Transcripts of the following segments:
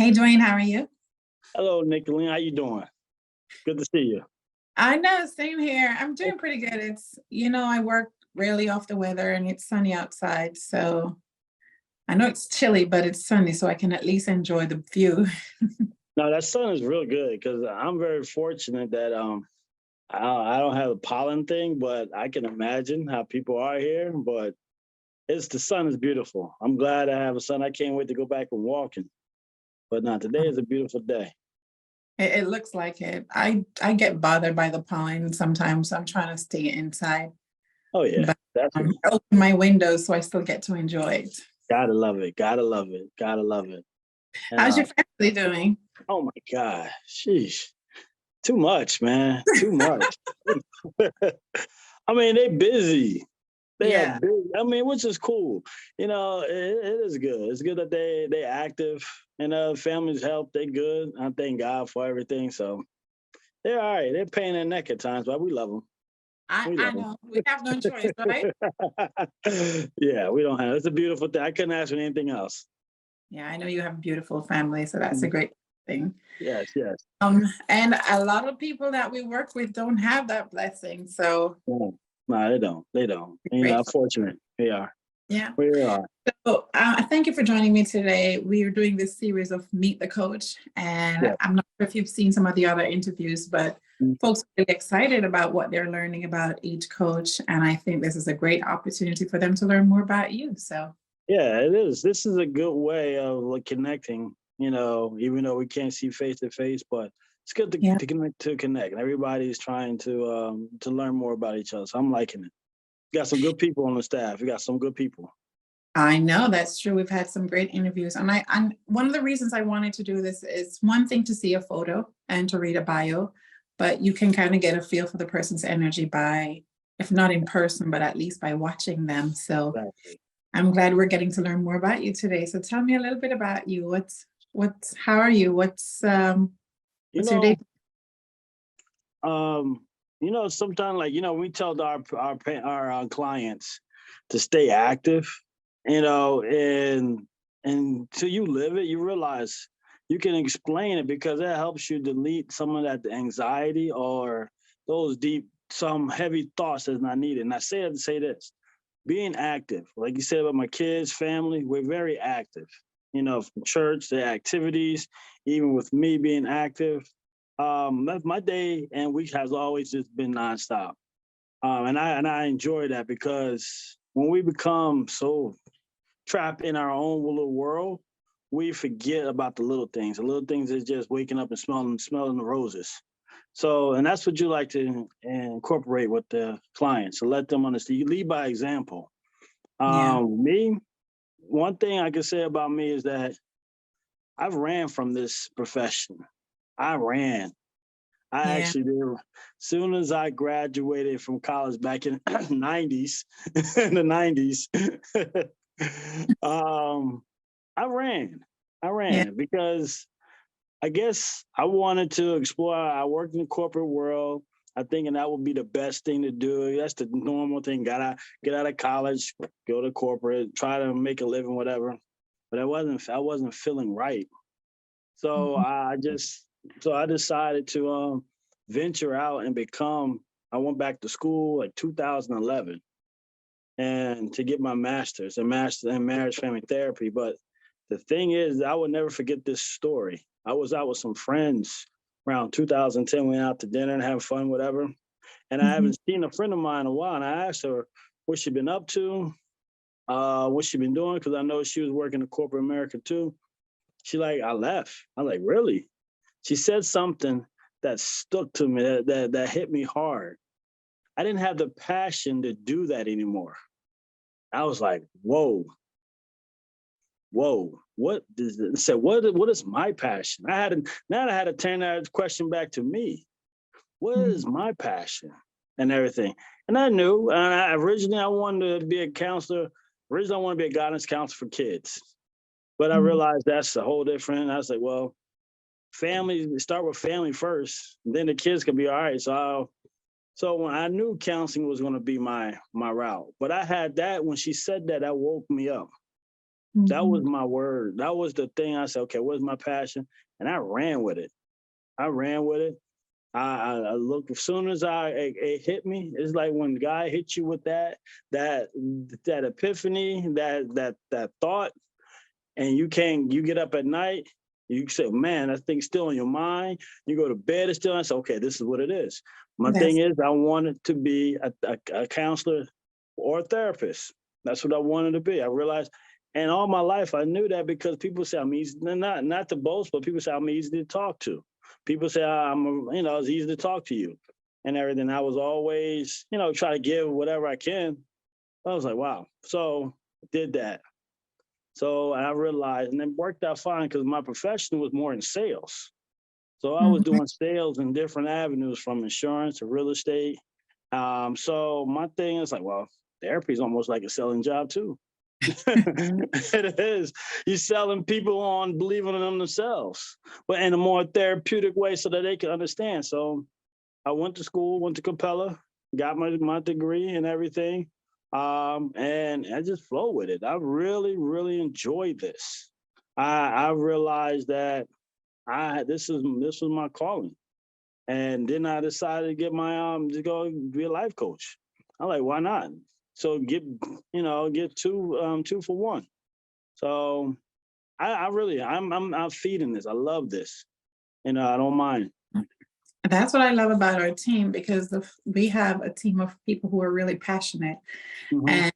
Hey, Duane, how are you? Hello, Nicolene. How you doing? Good to see you. I know, same here. I'm doing pretty good. I work really off the weather and it's sunny outside. So I know it's chilly, but it's sunny, so I can at least enjoy the view. No, that sun is real good because I'm very fortunate that I don't have a pollen thing, but I can imagine how people are here. But it's the sun is beautiful. I'm glad I have a sun. I can't wait to go back and walking. But now today is a beautiful day. It looks like it. I get bothered by the pollen sometimes, so I'm trying to stay inside. Oh yeah, But that's what, I open my windows so I still get to enjoy it. gotta love it. Gotta love it. Gotta love it. And How's your family doing? oh my God, sheesh, too much, man, too much. I mean, they busy. They are Yeah. big. I mean, which is cool. It is good. It's good that they active. Families help. They good. I thank God for everything. So they're all right. They're paying their neck at times, but we love them. I, We I love know we have no choice, right? them. Yeah, we don't have. It's a beautiful thing. I couldn't ask for anything else. Yeah, I know you have a beautiful family, so that's a Mhm. great thing. Yes, yes. And a lot of people that we work with don't have that blessing. So No, no, they don't. They don't. we're grateful. Unfortunate. We are. Yeah. We are. So thank you for joining me today. We are doing this series of Meet the Coach, and Yeah. I'm not sure if you've seen some of the other interviews, but Mm. folks are really excited about what they're learning about each coach, and I think this is a great opportunity for them to learn more about you. So Yeah, it is. This is a good way of like connecting, even though we can't see face to face, but it's good yeah. to connect. And everybody's trying to learn more about each other. So I'm liking it. You got some good people on the staff. You got some good people. I know that's true. We've had some great interviews. And one of the reasons I wanted to do this is one thing to see a photo and to read a bio, but you can kind of get a feel for the person's energy by, if not in person, but at least by watching them. So Exactly. I'm glad we're getting to learn more about you today. So tell me a little bit about you. How are you? You What's your day? know, sometimes like we tell our clients to stay active, and until you live it, you realize you can explain it because that helps you delete some of that anxiety or those some heavy thoughts that's not needed. And I say that to say this: being active, like you said about my kids, family, we're very active. From church, the activities, even with me being active. My day and week has always just been nonstop. And I enjoy that because when we become so trapped in our own little world, we forget about the little things. The little things is just waking up and smelling the roses. So, and that's what you like to incorporate with the clients to let them understand. You lead by example. Yeah. Me, one thing I can say about me is that I've ran from this profession. I ran. I Yeah. actually did. As soon as I graduated from college back in '90s, in the '90s, um, I ran. I Yeah. ran because I guess I wanted to explore. I worked in the corporate world. I thinking that would be the best thing to do. That's the normal thing. Gotta get out of college, go to corporate, try to make a living, whatever. But I wasn't feeling right. So Mhm. I decided to venture out and become. I went back to school like 2011 and to get my master's in marriage family therapy. But the thing is, I would never forget this story. I was out with some friends around 2010. We went out to dinner and have fun, whatever. And I Mhm. haven't seen a friend of mine in a while. And I asked her what she been up to, what she been doing, because I know she was working in corporate America too. She like, I left. I'm like, really? She said something that stuck to me, that hit me hard. I didn't have the passion to do that anymore. I was like, whoa, whoa, what does it say? What is my passion? Now I had to turn that question back to me. What Mhm. is my passion and everything? And I knew, originally I wanted to be a counselor. Originally I wanted to be a guidance counselor for kids. But I Mhm. realized that's a whole different. I was like, well, family, start with family first, then the kids could be all right. So when I knew counseling was going to be my route, but I had that when she said that, that woke me up. That was Mhm. my word. That was the thing. I said, okay, what's my passion? And I ran with it. I ran with it. I look as soon as it hit me. It's like when God hits you with that that epiphany, that thought, and you get up at night. You say, man, that thing's still in your mind. You go to bed, it's still. I say, okay, this is what it is. My thing That's is, I wanted to be a counselor or a therapist. That's what I wanted to be. I realized, and all my life I knew that because people say I'm easy, not to boast, but people say I'm easy to talk to. People say it's easy to talk to you and everything. I was always, try to give whatever I can. I was like, wow. So did that. So I realized, and it worked out fine because my profession was more in sales. So I was mhm. doing sales in different avenues from insurance to real estate. So my thing is like, well, therapy is almost like a selling job too. It is. You're selling people on believing in them themselves, but in a more therapeutic way so that they can understand. So I went to school, went to Capella, got my degree and everything. And I just flow with it. I really, really enjoy this. I realized that this was my calling. And then I decided to get my to go be a life coach. I'm like, why not? So get two for one. So I really I'm feeding this. I love this. I don't mind. That's what I love about our team because we have a team of people who are really passionate, Hmm. and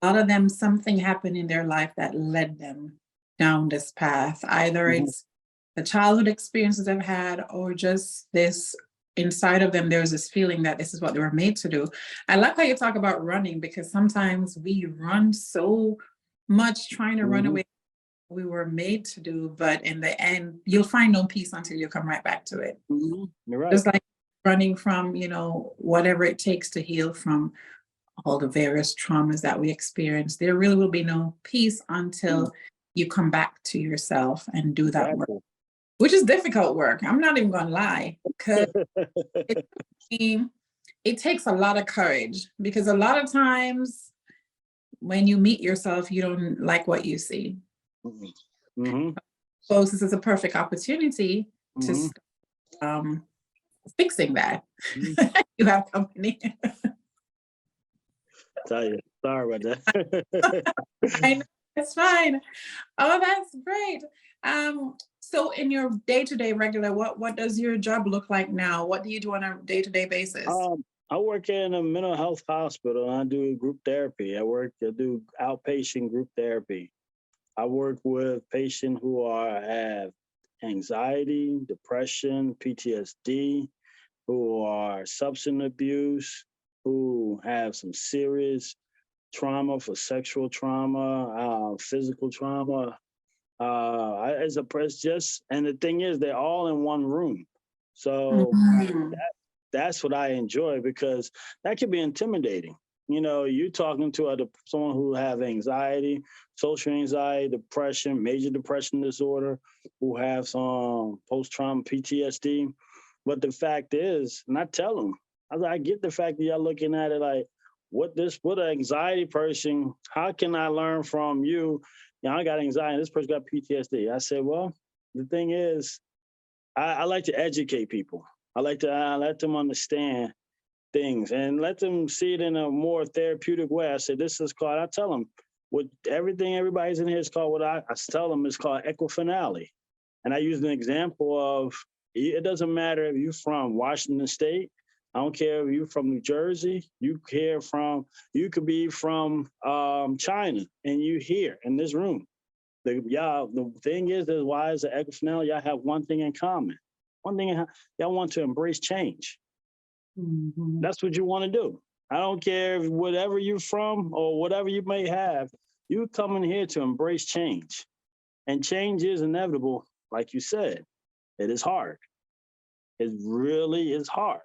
a lot of them, something happened in their life that led them down this path. Either Hmm. it's the childhood experiences they've had, or just this inside of them, there's this feeling that this is what they were made to do. I like how you talk about running because sometimes we run so much trying to run Hmm. away we were made to do, but in the end, you'll find no peace until you come right back to it. Hmm. You're right. Just like running from, whatever it takes to heal from all the various traumas that we experience. There really will be no peace Mm. until you come back to yourself and do that work, Exactly. which is difficult work. I'm not even going to lie, because it, it takes a lot of courage because a lot of times when you meet yourself, you don't like what you see. Hmm. So this is a perfect opportunity to Hmm. um, fixing that. Hmm. You have company. Tell you. Sorry about that. I know, it's fine. Oh, that's great. So in your day-to-day regular, what does your job look like now? What do you do on a day-to-day basis? I work in a mental health hospital. I do group therapy. I do outpatient group therapy. I work with patients who have anxiety, depression, PTSD, who are substance abuse, who have some serious trauma for sexual trauma, physical trauma. As a press, just and the thing is, they're all in one room. So Mhm. that's what I enjoy because that can be intimidating. You talking to someone who have anxiety, social anxiety, depression, major depression disorder, who have some post-trauma PTSD. But the fact is, and I tell them, I get the fact that y'all looking at it like, what an anxiety person, how can I learn from you? I got anxiety, this person got PTSD. I said, well, the thing is, I like to educate people. I like to let them understand things and let them see it in a more therapeutic way. I said, this is called, I tell them, with everything everybody's in here is called I tell them it's called equifinality. And I use an example of it doesn't matter if you're from Washington State. I don't care if you're from New Jersey. You could be from China and you here in this room. The thing is why is the equifinality? Y'all have one thing in common. Y'all want to embrace change. Mhm. That's what you want to do. I don't care if whatever you're from or whatever you may have, you come in here to embrace change. And change is inevitable, like you said. It is hard. It really is hard.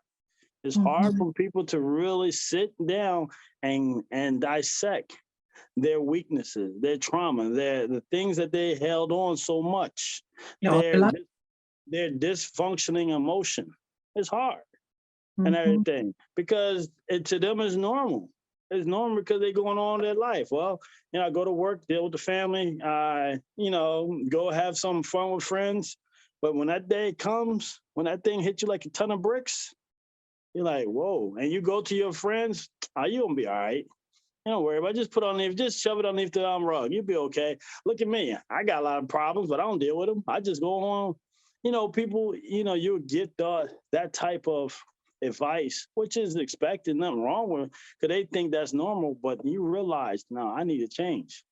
It's hard Mhm. for people to really sit down and dissect their weaknesses, their trauma, the things that they held on so much, Yeah, a their lot. their dysfunctioning emotion. It's hard and Mhm. everything because to them is normal. It's normal because they're going on their life. Well, I go to work, deal with the family, go have some fun with friends. But when that day comes, when that thing hits you like a ton of bricks, you're like, whoa. And you go to your friends, you gonna be all right. Don't worry about it. Just just shove it underneath the rug. You'll be okay. Look at me. I got a lot of problems, but I don't deal with them. I just go on. People, you'll get that type of advice, which is expected, nothing wrong with it, because they think that's normal, but you realize, no, I need to change.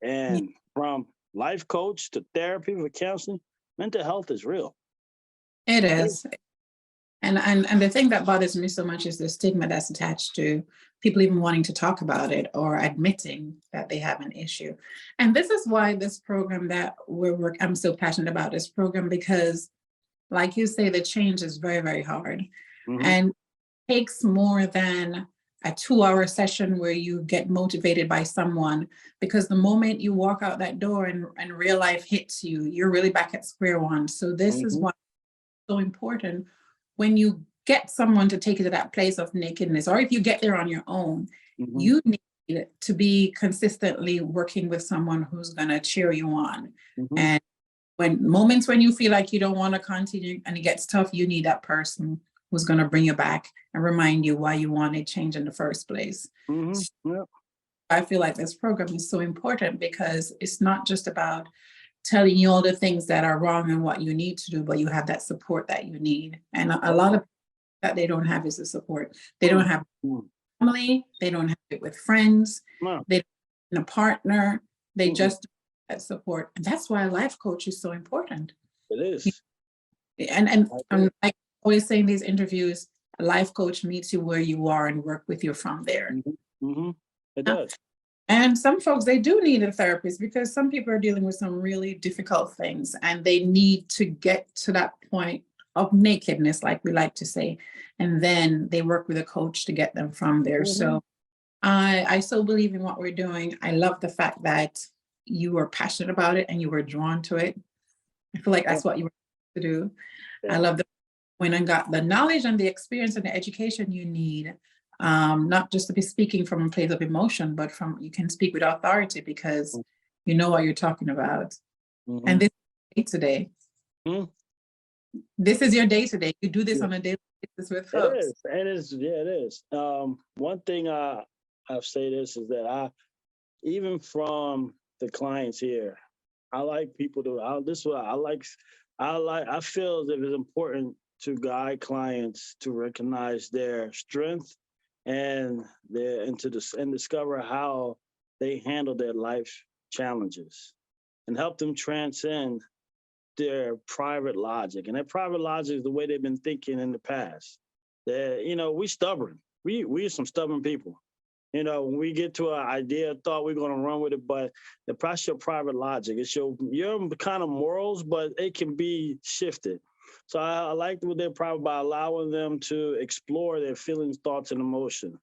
Yeah, And from life coach to therapy for counseling, mental health is real. it is. And the thing that bothers me so much is the stigma that's attached to people even wanting to talk about it or admitting that they have an issue. And this is why this program that I'm so passionate about this program, because like you say, the change is very, very hard. Mm-hmm. And takes more than a 2-hour session where you get motivated by someone, because the moment you walk out that door and real life hits you, you're really back at square one. So this is Mm-hmm. why it's so important when you get someone to take you to that place of nakedness, or if you get there on your own, Mm-hmm. you need to be consistently working with someone who's going to cheer you on. Mm-hmm. And when you feel like you don't want to continue and it gets tough, you need that person who's going to bring you back and remind you why you wanted change in the first place. Mm-hmm. Yep. I feel like this program is so important because it's not just about telling you all the things that are wrong and what you need to do, but you have that support that you need. And a lot of that they don't have is the support. They don't have family, they don't have it with friends, No. they don't have a partner, they Mm-mm. just don't have that support. And that's why a life coach is so important. It is. And like I always say in these interviews, a life coach meets you where you are and work with you from there. Mm-hmm. Mm-hmm. It does. And some folks, they do need a therapist because some people are dealing with some really difficult things and they need to get to that point of nakedness, like we like to say. And then they work with a coach to get them from there. Mm-hmm. So I so believe in what we're doing. I love the fact that you were passionate about it and you were drawn to it. I feel like that's what you were to do. Yeah. I love that when I got the knowledge and the experience and the education you need, not just to be speaking from a place of emotion, but you can speak with authority because you know what you're talking about. Mm-hmm. And this is today. Mm-hmm. This is your day today. You do this on a daily basis with folks. It is. It is. One thing I've say this is that even from the clients here, I like people to. This is what I like. I feel that it's important to guide clients to recognize their strength and discover how they handle their life challenges and help them transcend their private logic. And their private logic is the way they've been thinking in the past. That, we stubborn. We are some stubborn people. When we get to an idea, thought we're going to run with it, but that's your private logic. It's your kind of morals, but it can be shifted. So I like what they're private by allowing them to explore their feelings, thoughts, and emotion.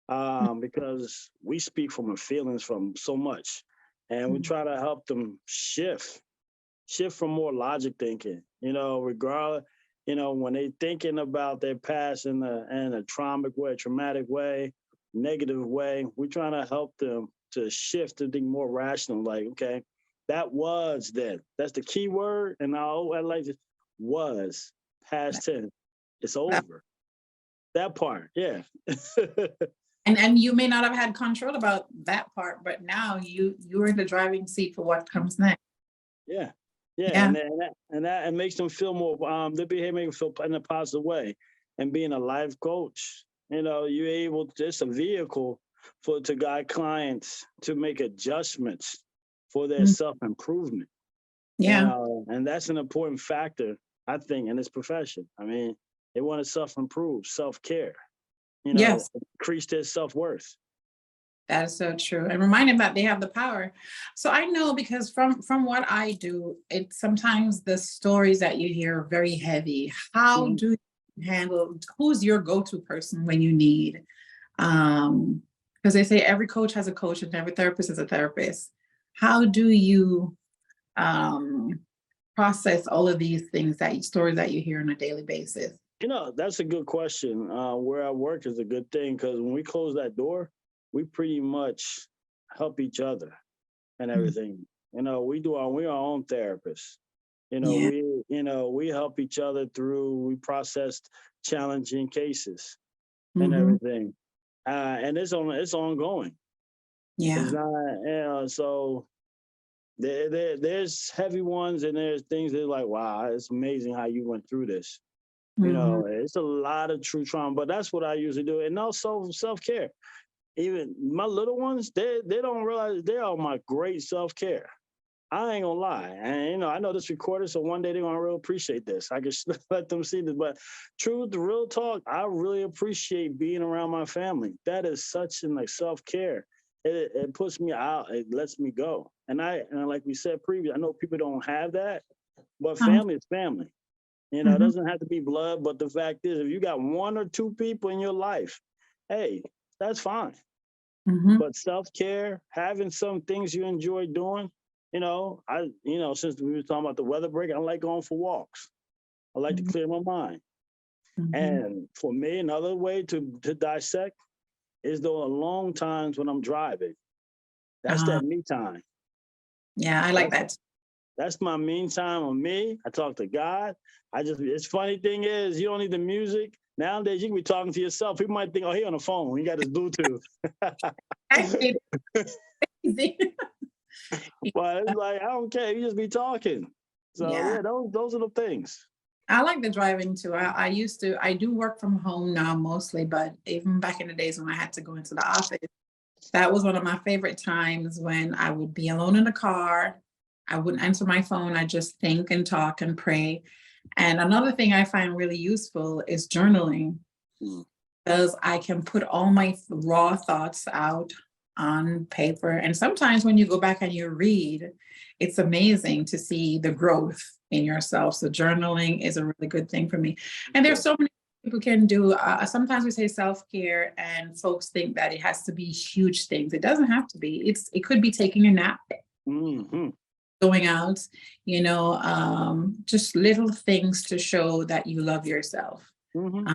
Because we speak from our feelings from so much, and we try to help them shift from more logic thinking, regardless, when they thinking about their past in a traumatic way, negative way, we're trying to help them to shift to think more rational, like, okay, that was then. That's the key word. And I like it was past tense. It's over. That part, yeah. And you may not have had control about that part, but now you're in the driving seat for what comes next. Yeah. Yeah. And that makes them feel more. Their behavior makes them feel in a positive way. And being a life coach, you're able to. It's a vehicle to guide clients to make adjustments for their self-improvement. Yeah. And that's an important factor, I think, in this profession. I mean, they want to self-improve, self-care. Yes. Increase their self-worth. That is so true. And remind them that they have the power. So I know because from what I do, it's sometimes the stories that you hear are very heavy. How do you handle, who's your go-to person when you need? Because they say every coach has a coach and every therapist is a therapist. How do you process all of these stories that you hear on a daily basis? That's a good question. Where I work is a good thing because when we close that door, we pretty much help each other and Mm. everything. We our own therapists. Yeah. We help each other through, we processed challenging cases and Hmm. everything. And it's ongoing. It's Yeah. not, so there's heavy ones and there's things that are like, wow, it's amazing how you went through this. Hmm. It's a lot of true trauma, but that's what I usually do. And also self-care. Even my little ones, they don't realize they are my great self-care. I ain't gonna lie. And I know this recorded, so one day they're gonna really appreciate this. I can let them see this. But truth, the real talk, I really appreciate being around my family. That is such an like self-care. It puts me out, it lets me go. And like we said previously, I know people don't have that, but family is family. It Hmm. doesn't have to be blood, but the fact is, if you got one or two people in your life, hey, that's fine. Hmm. But self-care, having some things you enjoy doing, since we were talking about the weather break, I like going for walks. I like to clear my mind. Hmm. And for me, another way to dissect is the long times when I'm driving. That's Uh, that me time. yeah, I like That's that. that's my me time on me. I talk to God. It's funny thing is, you don't need the music. Nowadays, you can be talking to yourself. People might think, oh, he on the phone. He got his Bluetooth. It's easy. But it's like, I don't care. You just be talking. So Yeah. yeah, those are the things. I like the driving too. I do work from home now mostly, but even back in the days when I had to go into the office, that was one of my favorite times when I would be alone in the car. I wouldn't answer my phone. I just think and talk and pray. And another thing I find really useful is journaling Mm. because I can put all my raw thoughts out on paper. And sometimes when you go back and you read, it's amazing to see the growth in yourself. So journaling is a really good thing for me. And there's so many people can do. Sometimes we say self-care, and folks think that it has to be huge things. It doesn't have to be. It could be taking a nap, Mm-hmm. going out, just little things to show that you love yourself, Mm-hmm. uh,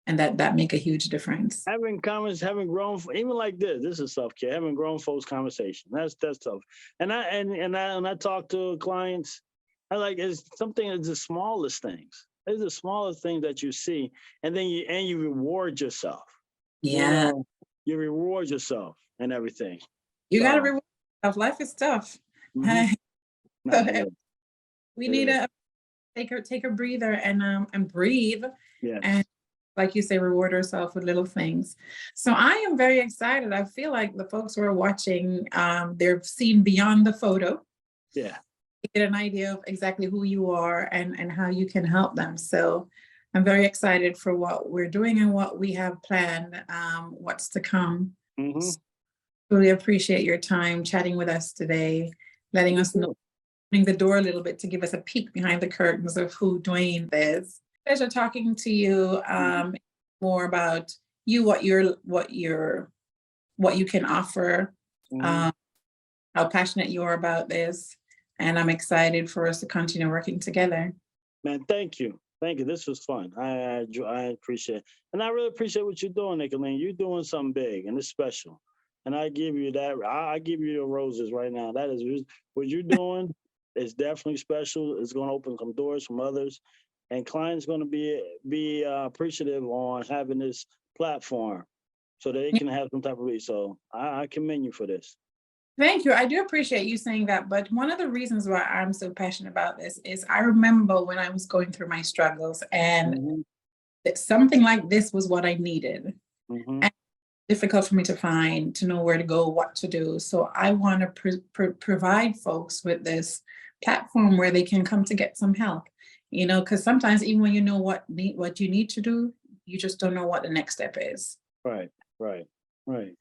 and that make a huge difference. Having grown, even like this is self care. Having grown folks conversation. That's tough. And I talk to clients. I like it's something. It's the smallest things. It's the smallest thing that you see, and then you reward yourself. You Yeah, know, you reward yourself and everything. you got to So, reward yourself. Life is tough. mm-hmm. So No, it is. we It need is. to take a breather and breathe, and Yes. like you say, reward ourselves with little things. So I am very excited. I feel like the folks who are watching, they've seen beyond the photo, Yeah. get an idea of exactly who you are and how you can help them. So I'm very excited for what we're doing and what we have planned, what's to come. Mm-hmm. So really appreciate your time chatting with us today, letting Me us know, too. opening the door a little bit to give us a peek behind the curtains of who Duane is. Pleasure talking to you, Mm-hmm. more about you, what you can offer, Mm-hmm. um, how passionate you are about this, and I'm excited for us to continue working together. Man, thank you. Thank you. This was fun. I appreciate it. And I really appreciate what you're doing, Nicolene. You're doing something big and it's special. And I give you that. I give you the roses right now. That is what you're doing is definitely special. It's going to open some doors from others. And clients going to be appreciative on having this platform so they can have some type of reach. So I commend you for this. Thank you. I do appreciate you saying that. But one of the reasons why I'm so passionate about this is I remember when I was going through my struggles, and Mm-hmm. something like this was what I needed. Mm-hmm. And difficult for me to find, to know where to go, what to do. So I want to provide folks with this platform where they can come to get some help. Because sometimes even when you know what you need to do, you just don't know what the next step is. Right. Right. Right.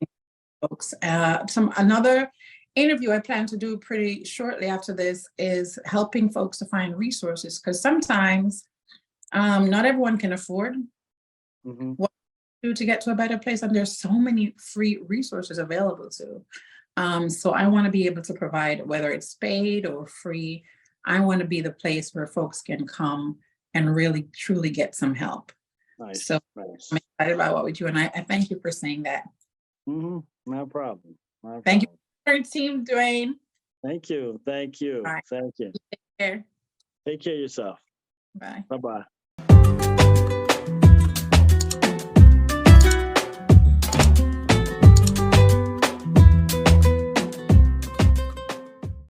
Folks, another interview I plan to do pretty shortly after this is helping folks to find resources, because sometimes not everyone can afford Mm-hmm. what to do to get to a better place, and there's so many free resources available to. So I want to be able to provide, whether it's paid or free, I want to be the place where folks can come and really truly get some help. Nice. So I'm Nice. excited about what we do, and I thank you for saying that. No problem. No Thank you problem. for your team, Duane. Thank you. Thank you. All right. Thank you. Take care. Take care of yourself. Bye. Bye bye.